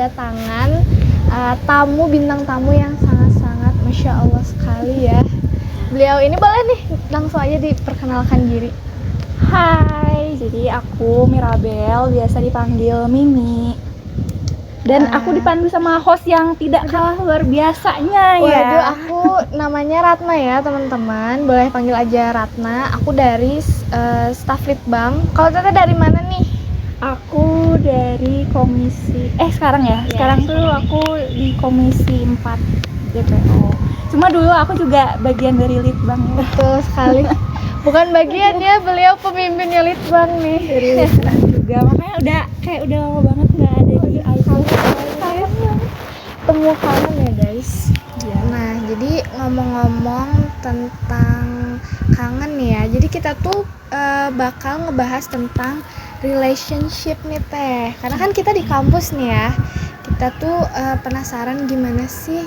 kedatangan bintang tamu yang sangat-sangat Masya Allah sekali ya. Beliau ini boleh nih langsung aja diperkenalkan diri. Hai, jadi aku Mirabel, biasa dipanggil Mimi. Dan aku dipandu sama host yang tidak kalah luar biasanya ya. Waduh, aku namanya Ratna ya teman-teman. Boleh panggil aja Ratna. Aku dari staf Litbang. Kalau Tete dari mana nih? Aku dari komisi sekarang ya. Sekarang tuh aku di komisi 4 DPO. Cuma dulu aku juga bagian dari Litbang ya. Betul sekali. Bukan bagian ya, beliau pemimpinnya Litbang nih. Dari Litbang juga. Makanya udah lama banget nggak ada di iPhone. Temu kangen ya guys. Ya. Nah, jadi ngomong-ngomong tentang kangen ya. Jadi kita tuh bakal ngebahas tentang relationship nih Teh. Karena kan kita di kampus nih ya. Kita tuh penasaran gimana sih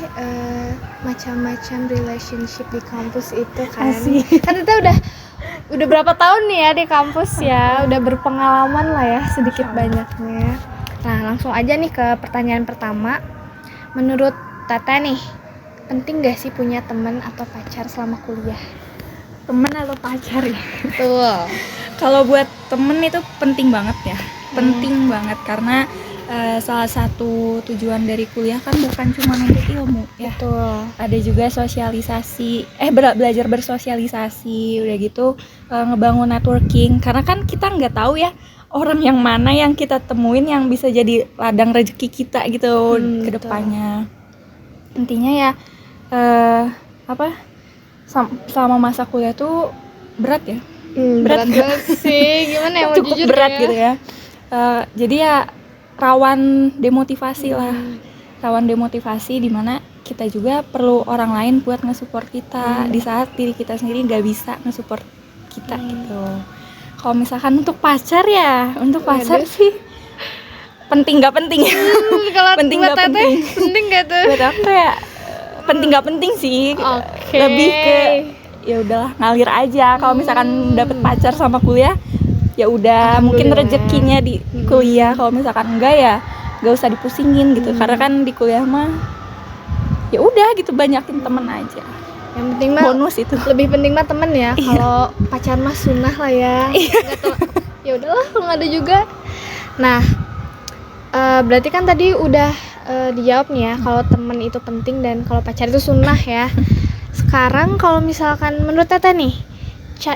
macam-macam relationship di kampus itu kan. Kan kita udah berapa tahun nih ya di kampus ya. Udah berpengalaman lah ya sedikit banyaknya. Nah, langsung aja nih ke pertanyaan pertama. Menurut Tata nih, penting gak sih punya teman atau pacar selama kuliah? Temen atau pacar ya? Betul. Kalau buat temen itu penting banget ya. Penting banget karena salah satu tujuan dari kuliah kan bukan cuma untuk ilmu ya. Betul. Ada juga sosialisasi, belajar bersosialisasi, udah gitu ngebangun networking. Karena kan kita nggak tahu ya orang yang mana yang kita temuin yang bisa jadi ladang rezeki kita gitu ke depannya. Intinya ya selama masa kuliah tuh berat ya. Berat sih, gimana ya mau cukup jujur berat ya? gitu ya. Jadi ya rawan demotivasi lah. Rawan demotivasi di mana kita juga perlu orang lain buat nge-support kita di saat diri kita sendiri nggak bisa nge-support kita gitu. Kalau misalkan untuk pacar ya, sih penting nggak penting ya? Kalau penting nggak penting? Penting nggak tuh? Buat aku ya penting nggak penting sih. Okay. Lebih ke ya udahlah ngalir aja. Kalau misalkan dapet pacar sama kuliah, ya udah mungkin rezekinya di kuliah. Kalau misalkan enggak ya nggak usah dipusingin gitu. Karena kan di kuliah mah ya udah gitu, banyakin temen aja. Yang penting mah bonus itu. Lebih penting mah temen ya. Kalau pacar mah sunnah lah ya. Ya udahlah kalau nggak ada juga. Nah, berarti kan tadi udah dijawab nih ya kalau temen itu penting dan kalau pacar itu sunnah ya. Sekarang kalau misalkan menurut Tete nih,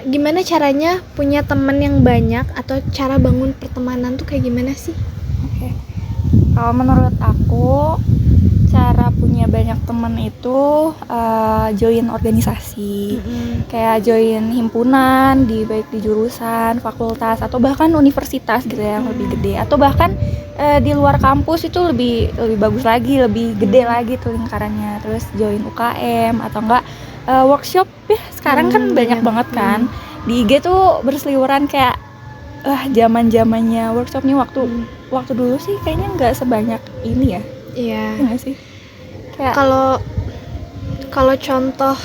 gimana caranya punya temen yang banyak atau cara bangun pertemanan tuh kayak gimana sih? Oke. Kalau menurut aku cara punya banyak teman itu join organisasi, kayak join himpunan baik di jurusan, fakultas atau bahkan universitas gitu ya, yang lebih gede, atau bahkan di luar kampus itu lebih bagus lagi, lebih gede lagi tuh lingkarannya. Terus join UKM atau enggak workshop ya, sekarang kan banyak banget kan di IG tuh berseliweran kayak zaman-zamannya workshopnya waktu dulu sih kayaknya nggak sebanyak ini ya. Iya. Nggak sih? Kayak kalau contoh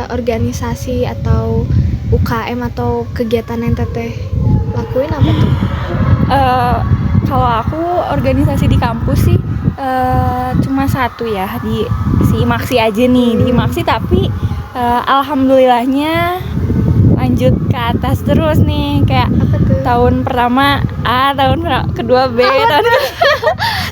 organisasi atau UKM atau kegiatan yang Teteh lakuin apa tuh? Kalau aku organisasi di kampus sih cuma satu ya, di si Imaksi aja nih, di Imaksi, tapi alhamdulillahnya lanjut ke atas terus nih, kayak tahun pertama A, tahun kedua B,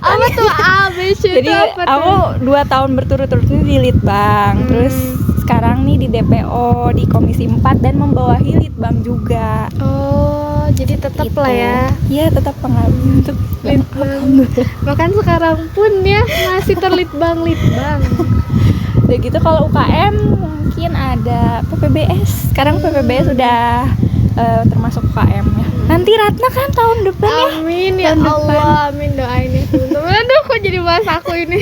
apa tuh A, B, C. Jadi aku 2 tahun berturut-turut ini di Litbang, terus sekarang nih di DPO di Komisi 4 dan membawahi Litbang juga. Oh, jadi tetap lah ya. Iya, tetap pengabdi untuk Litbang. Bahkan sekarang pun ya masih terlitbang. Udah gitu kalau UKM mungkin ada PPBS. Sekarang PPBS sudah termasuk UKM ya. Nanti Ratna kan tahun depan ya. Amin ya Allah, amin, doain ya teman-teman. Aduh, kok jadi bahas aku ini.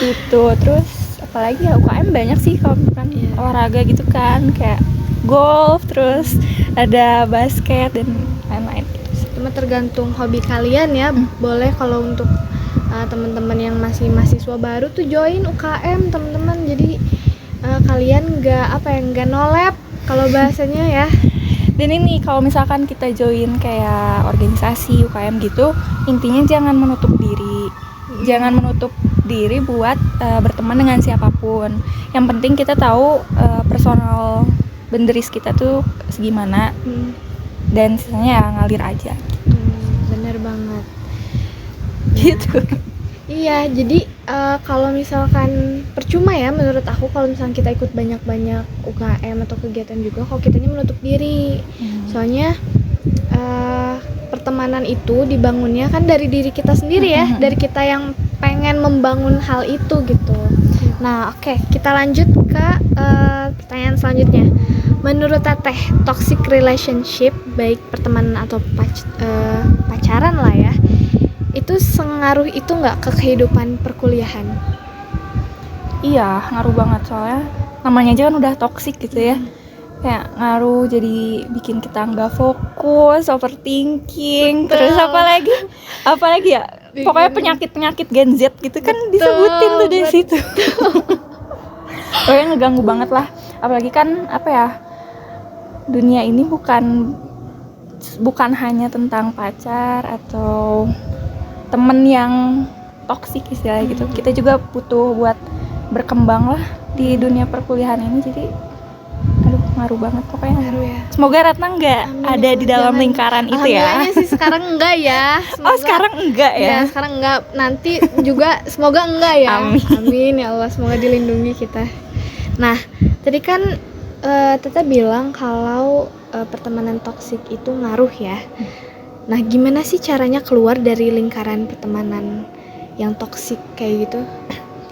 Gitu. Terus apalagi ya, UKM banyak sih kalau kan olahraga gitu kan, kayak golf, terus ada basket dan lain-lain gitu. Cuma tergantung hobi kalian ya. Boleh kalau untuk teman-teman yang masih mahasiswa baru tuh join UKM teman-teman. Jadi kalian nggak nolep kalau bahasanya ya. Dan ini kalau misalkan kita join kayak organisasi UKM gitu, intinya jangan menutup diri. jangan menutup diri buat berteman dengan siapapun. Yang penting kita tahu personal boundaries kita tuh segimana, dan sisanya ya ngalir aja. Bener banget. Gitu. Iya, jadi kalau misalkan percuma ya menurut aku kalau misalkan kita ikut banyak-banyak UKM atau kegiatan juga kalau kitanya menutup diri. Soalnya pertemanan itu dibangunnya kan dari diri kita sendiri ya, dari kita yang pengen membangun hal itu gitu. Nah, oke, kita lanjut ke pertanyaan selanjutnya. Menurut Teteh, toxic relationship baik pertemanan atau pacaran lah ya, itu sengaruh itu nggak ke kehidupan perkuliahan? Iya, ngaruh banget, soalnya namanya aja kan udah toxic gitu ya. Kayak ngaruh, jadi bikin kita nggak fokus, overthinking. Betul. Terus apalagi ya, pokoknya penyakit Gen Z gitu kan disebutin tuh di situ. Pokoknya ngeganggu banget lah. Apalagi kan apa ya, dunia ini bukan hanya tentang pacar atau temen yang toksik istilahnya gitu. Kita juga butuh buat berkembang lah di dunia perkuliahan ini. Jadi ngaruh banget pokoknya. Ngaruh ya. Semoga Ratna nggak ada di dalam lingkaran itu ya. Alhamdulillahnya sih sekarang enggak ya. Oh, sekarang enggak ya? Ya, sekarang enggak. Nanti juga semoga enggak ya. Amin ya Allah, semoga dilindungi kita. Nah, tadi kan Teta bilang kalau pertemanan toksik itu ngaruh ya. Nah, gimana sih caranya keluar dari lingkaran pertemanan yang toksik kayak gitu?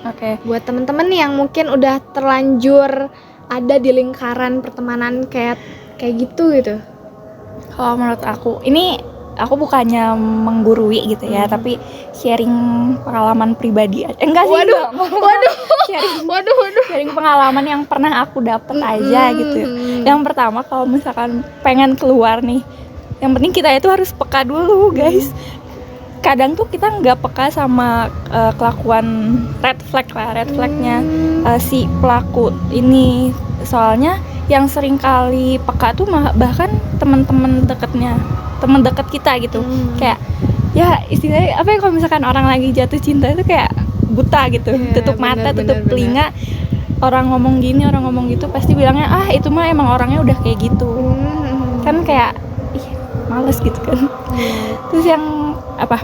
Oke. Buat teman-teman yang mungkin udah terlanjur ada di lingkaran pertemanan kayak gitu. Kalau menurut aku, ini aku bukannya menggurui gitu ya, tapi sharing pengalaman pribadi aja. Enggak sih. Sharing pengalaman yang pernah aku dapet aja gitu. Yang pertama, kalau misalkan pengen keluar nih, yang penting kita itu harus peka dulu, guys. Kadang tuh kita nggak peka sama kelakuan red flagnya si pelaku ini. Soalnya yang sering kali peka tuh bahkan teman dekat kita gitu. Kayak ya istilahnya apa ya, kalau misalkan orang lagi jatuh cinta itu kayak buta gitu, tutup mata, tutup telinga. Orang ngomong gini, orang ngomong gitu, pasti bilangnya itu mah emang orangnya udah kayak gitu. Kan kayak males gitu kan. Terus yang apa?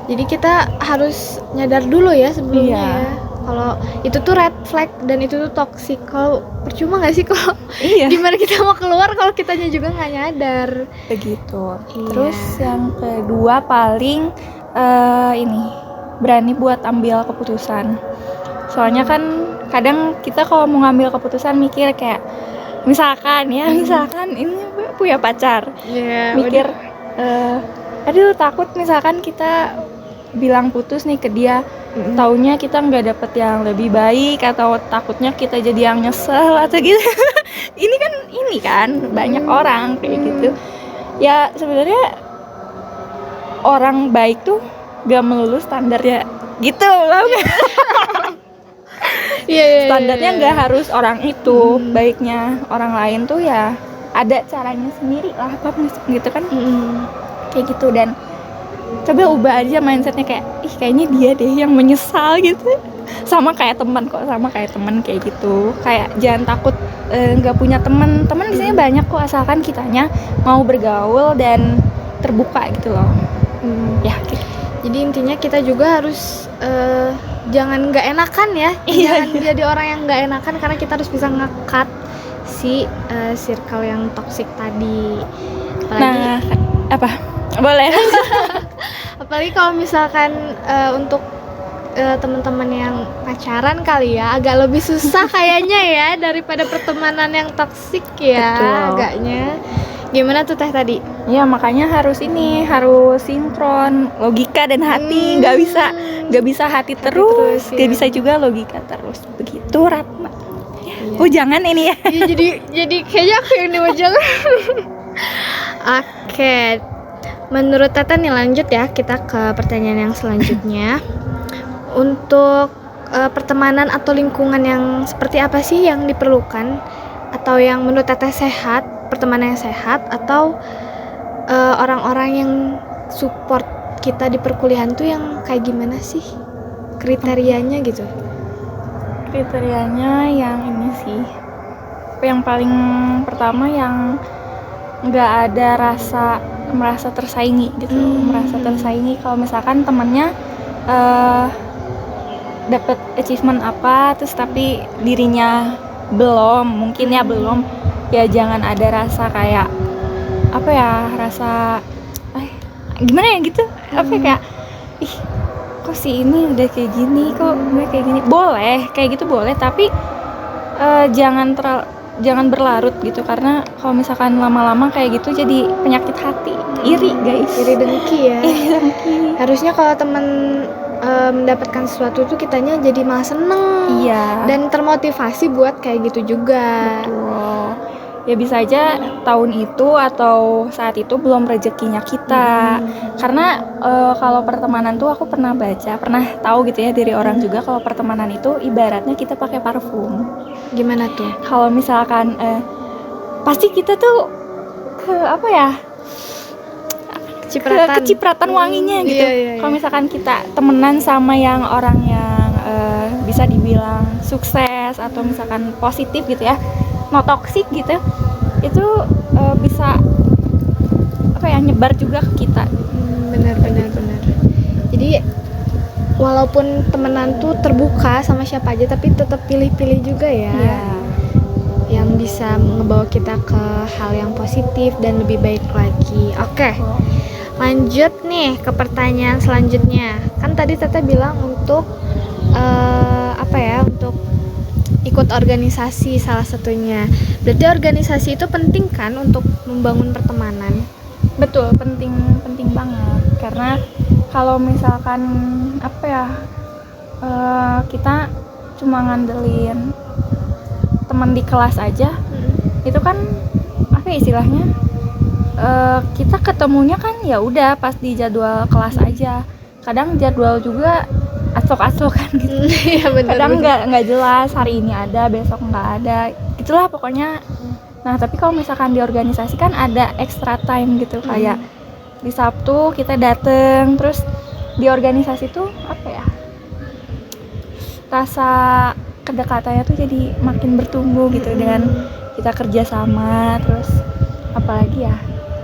Jadi kita harus nyadar dulu ya sebelumnya ya. Kalau itu tuh red flag dan itu tuh toxic. Kalau percuma nggak sih kalau gimana kita mau keluar kalau kitanya juga nggak nyadar. Begitu. Terus yang kedua paling ini berani buat ambil keputusan. Soalnya kan kadang kita kalau mau ngambil keputusan mikir kayak misalkan ini punya pacar, mikir aduh takut misalkan kita bilang putus nih ke dia, taunya kita nggak dapet yang lebih baik, atau takutnya kita jadi yang nyesel atau gitu. ini kan banyak orang kayak gitu ya. Sebenarnya orang baik tuh gak melulu standarnya gitu loh. Standarnya nggak harus orang itu baiknya. Orang lain tuh ya ada caranya sendiri lah, apa gitu kan. Kayak gitu. Dan coba ubah aja mindsetnya, kayak kayaknya dia deh yang menyesal gitu. Sama kayak teman kayak gitu. Kayak jangan takut nggak punya teman di sini banyak kok, asalkan kitanya mau bergaul dan terbuka gitu loh. Ya gitu. Jadi intinya kita juga harus jangan nggak enakan ya. Jangan jadi orang yang nggak enakan, karena kita harus bisa nge-cut si circle yang toxic tadi. Apalagi, apa? Boleh. Apalagi kalau misalkan untuk teman-teman yang pacaran kali ya, agak lebih susah kayaknya ya daripada pertemanan yang toksik ya. Betul. Agaknya. Gimana tuh Teh tadi? Ya makanya harus sinkron, logika dan hati. Nggak bisa hati terus, nggak bisa juga logika terus. Begitu Ratna. Jangan ini ya. Jadi kayaknya aku yang diwajibkan. Oke. Menurut Tata nih, lanjut ya kita ke pertanyaan yang selanjutnya. Untuk pertemanan atau lingkungan yang seperti apa sih yang diperlukan, atau yang menurut Tata sehat, pertemanan yang sehat, atau orang-orang yang support kita di perkuliahan tuh yang kayak gimana sih? kriterianya gitu? Kriterianya yang ini sih, yang paling pertama yang nggak ada merasa tersaingi gitu. Merasa tersaingi kalau misalkan temennya dapat achievement apa terus tapi dirinya belum, mungkin ya belum, ya jangan ada rasa kayak apa ya, rasa gimana ya gitu, apa ya, kayak ih kok si ini udah kayak gini, kok gue kayak gini. Boleh kayak gitu, boleh, tapi jangan berlarut gitu, karena kalau misalkan lama-lama kayak gitu jadi penyakit hati, iri guys, Iri dengki ya. iri dengki. Harusnya kalau teman mendapatkan sesuatu tuh kitanya jadi malah seneng. Iya. Dan termotivasi buat kayak gitu juga. Betul. Ya bisa aja tahun itu atau saat itu belum rezekinya kita. Karena kalau pertemanan tuh aku pernah tahu gitu ya dari orang juga, kalau pertemanan itu ibaratnya kita pakai parfum. Gimana tuh? Kalau misalkan pasti kita tuh apa ya? Kecipratan wanginya gitu. Iya. Kalau misalkan kita temenan sama yang orang yang bisa dibilang sukses atau misalkan positif gitu ya, no toxic gitu, itu bisa apa ya, nyebar juga ke kita. Benar. Jadi walaupun temenan tuh terbuka sama siapa aja, tapi tetap pilih-pilih juga ya. Iya. Yang bisa ngebawa kita ke hal yang positif dan lebih baik lagi. Oke. Lanjut nih ke pertanyaan selanjutnya. Kan tadi Tete bilang untuk untuk ikut organisasi salah satunya. Berarti organisasi itu penting kan untuk membangun pertemanan? Betul, penting banget. Karena kalau misalkan kita cuma ngandelin teman di kelas aja, itu kan apa istilahnya? Kita ketemunya kan ya udah pas di jadwal kelas aja. Kadang jadwal juga aclok-aclokan gitu. Iya benar. Kadang nggak jelas, hari ini ada, besok nggak ada. Itulah pokoknya. Nah, tapi kalau misalkan di organisasi kan ada extra time gitu, kayak di Sabtu kita dateng, terus di organisasi tuh apa ya? Rasa kedekatannya tuh jadi makin bertumbuh gitu dengan kita kerja sama, terus apalagi ya?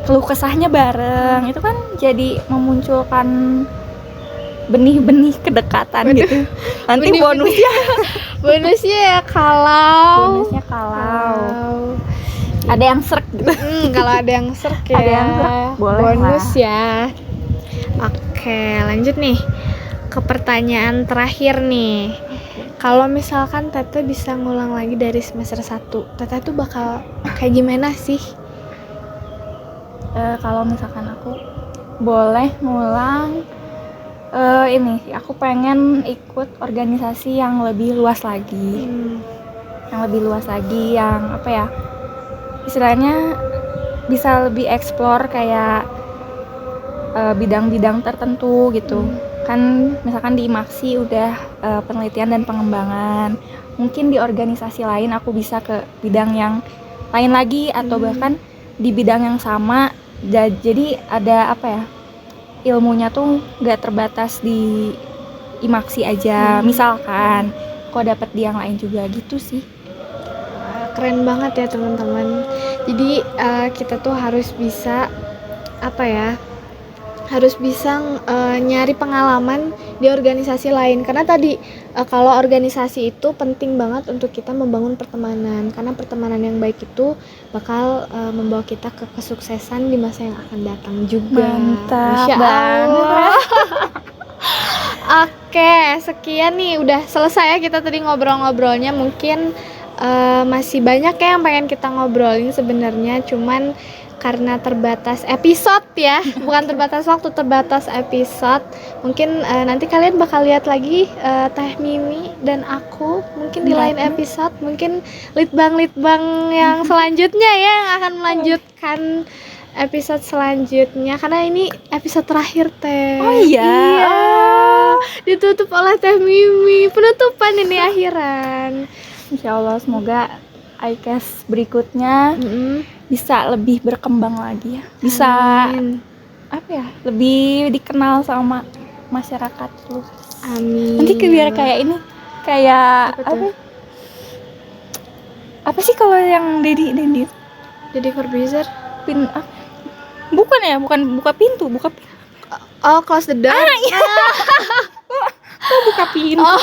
Keluh kesahnya bareng, itu kan jadi memunculkan benih-benih kedekatan gitu. Nanti bonusnya kalau ada yang serk gitu. Kalau ada yang serk ya. Ada yang serk, boleh bonus lah. Ya. Oke, lanjut nih ke pertanyaan terakhir nih. Kalau misalkan Tete bisa ngulang lagi dari semester 1, Tete tuh bakal kayak gimana sih? Kalau misalkan aku boleh ngulang, aku pengen ikut organisasi yang lebih luas lagi. Yang apa ya, istilahnya bisa lebih explore kayak bidang-bidang tertentu gitu. Kan misalkan di IMAKSI udah penelitian dan pengembangan, mungkin di organisasi lain aku bisa ke bidang yang lain lagi, atau bahkan di bidang yang sama. Jadi ada apa ya, ilmunya tuh nggak terbatas di IMAKSI aja. Misalkan kok dapat di yang lain juga gitu sih. Keren banget ya teman-teman. Jadi kita tuh harus bisa nyari pengalaman di organisasi lain, karena tadi kalau organisasi itu penting banget untuk kita membangun pertemanan, karena pertemanan yang baik itu bakal membawa kita ke kesuksesan di masa yang akan datang juga. Mantap Masya Allah. Oke, sekian nih, udah selesai ya kita tadi ngobrol-ngobrolnya. Mungkin masih banyak ya yang pengen kita ngobrolin sebenarnya, cuman karena terbatas episode ya, bukan terbatas waktu, terbatas episode. Mungkin nanti kalian bakal lihat lagi Teh Mimi dan aku mungkin di lain episode, mungkin litbang yang selanjutnya ya, yang akan melanjutkan episode selanjutnya, karena ini episode terakhir Teh. Oh iya. Ditutup oleh Teh Mimi, penutupan ini akhiran. Insyaallah semoga iCast berikutnya bisa lebih berkembang lagi ya, bisa lebih dikenal sama masyarakat luas. Amin. Nanti biar kayak ini, kayak Apa tuh? apa sih kalau yang Dedi Jadi Corbuzier. bukan ya, bukan buka pintu. Oh, close the door. Buka pintu. Oh,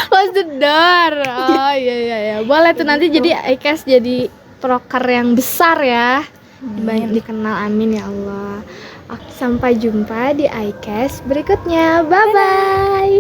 close the door. Oh iya. Boleh tuh nanti jadi iCast jadi proker yang besar ya. Banyak dikenal, amin ya Allah. Oke, sampai jumpa di iCast berikutnya. Bye bye.